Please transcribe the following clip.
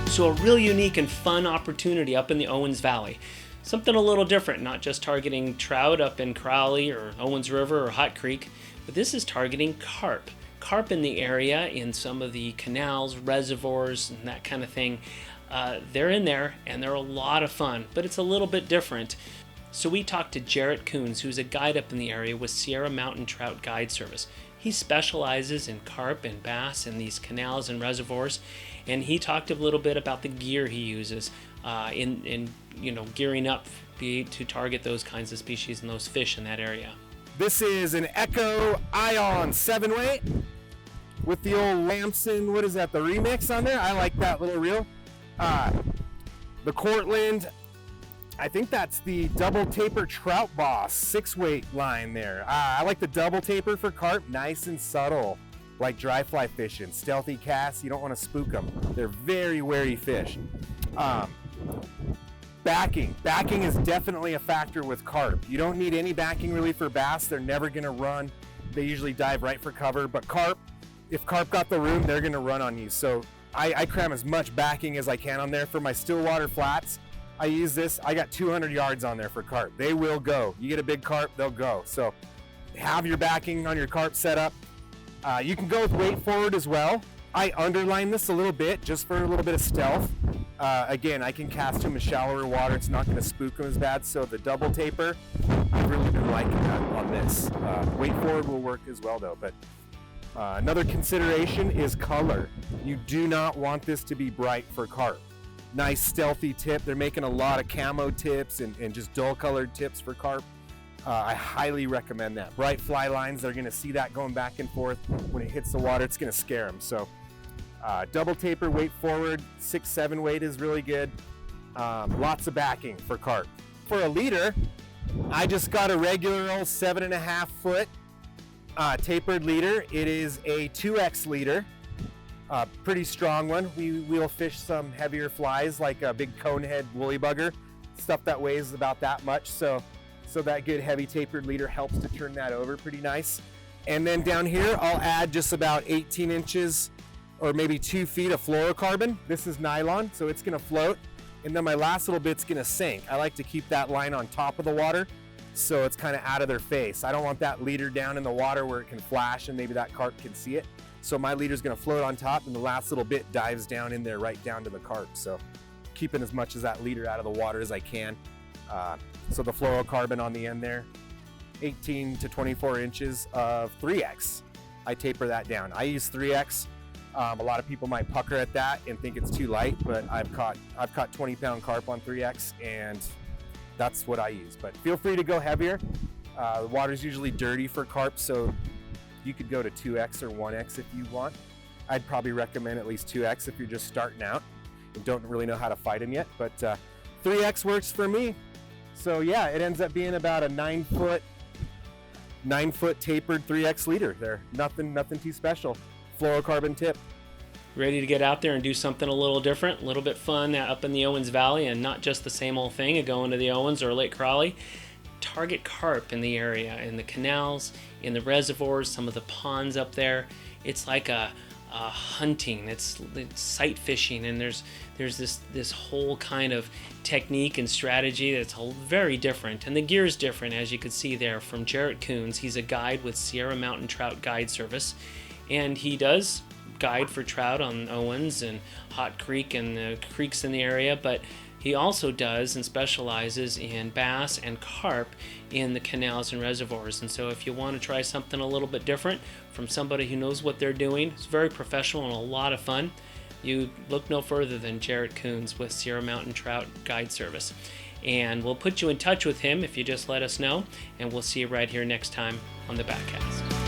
So a real unique and fun opportunity up in the Owens Valley. Something a little different, not just targeting trout up in Crowley or Owens River or Hot Creek, but this is targeting carp. Carp in the area, in some of the canals, reservoirs, and that kind of thing. They're in there and they're a lot of fun, but it's a little bit different. So we talked to Jarett Coon, who's a guide up in the area with Sierra Mountain Trout Guide Service. He specializes in carp and bass in these canals and reservoirs, and he talked a little bit about the gear he uses in gearing up to target those kinds of species and those fish in that area. This is an Echo Ion 7-weight with the old Lamson, what is that, the remix on there? I like that little reel. The Cortland, I think that's the double taper Trout Boss 6-weight line there. I like the double taper for carp, nice and subtle, like dry fly fishing. Stealthy casts, you don't want to spook them. They're very wary fish. Backing is definitely a factor with carp. You don't need any backing really for bass. They're never gonna run. They usually dive right for cover, but carp, if carp got the room, they're gonna run on you. So I cram as much backing as I can on there. For my stillwater flats, I use this. I got 200 yards on there for carp. They will go. You get a big carp, they'll go. So have your backing on your carp setup. You can go with weight forward as well. I underline this a little bit just for a little bit of stealth. Again, I can cast them in shallower water. It's not going to spook them as bad. So the double taper, I've really been liking that on this. Weight forward will work as well though. But another consideration is color. You do not want this to be bright for carp. Nice stealthy tip. They're making a lot of camo tips and just dull colored tips for carp. I highly recommend that. Bright fly lines, they're going to see that going back and forth. When it hits the water, it's going to scare them. So double taper, weight forward, 6-7 weight is really good. Lots of backing for carp. For a leader, I just got a regular old 7.5 foot tapered leader. It is a 2X leader. Pretty strong one. We'll fish some heavier flies like a big conehead woolly bugger, stuff that weighs about that much. So that good heavy tapered leader helps to turn that over pretty nice. And then down here, I'll add just about 18 inches or maybe 2 feet of fluorocarbon. This is nylon, so it's gonna float. And then my last little bit's gonna sink. I like to keep that line on top of the water, so it's kind of out of their face. I don't want that leader down in the water where it can flash and maybe that carp can see it. So my leader's gonna float on top and the last little bit dives down in there right down to the carp. So keeping as much of that leader out of the water as I can. So the fluorocarbon on the end there, 18 to 24 inches of 3X. I taper that down. I use 3X. A lot of people might pucker at that and think it's too light, but I've caught 20-pound carp on 3X, and that's what I use. But feel free to go heavier. The water's usually dirty for carp, so you could go to 2X or 1X if you want. I'd probably recommend at least 2X if you're just starting out and don't really know how to fight them yet. But 3X works for me. So yeah, it ends up being about a 9 foot tapered 3X leader there. Nothing too special. Fluorocarbon tip. Ready to get out there and do something a little different, a little bit fun up in the Owens Valley, and not just the same old thing of going to the Owens or Lake Crowley. Target carp in the area, in the canals, in the reservoirs, some of the ponds up there. It's like a hunting, it's sight fishing, and there's this whole kind of technique and strategy that's very different, and the gear is different, as you could see there from Jarett Coon. He's a guide with Sierra Mountain Trout Guide Service, and he does guide for trout on Owens and Hot Creek and the creeks in the area, but he also does and specializes in bass and carp in the canals and reservoirs. And so if you want to try something a little bit different from somebody who knows what they're doing, it's very professional and a lot of fun, you look no further than Jarett Coon with Sierra Mountain Trout Guide Service. And we'll put you in touch with him if you just let us know, and we'll see you right here next time on the Backcast.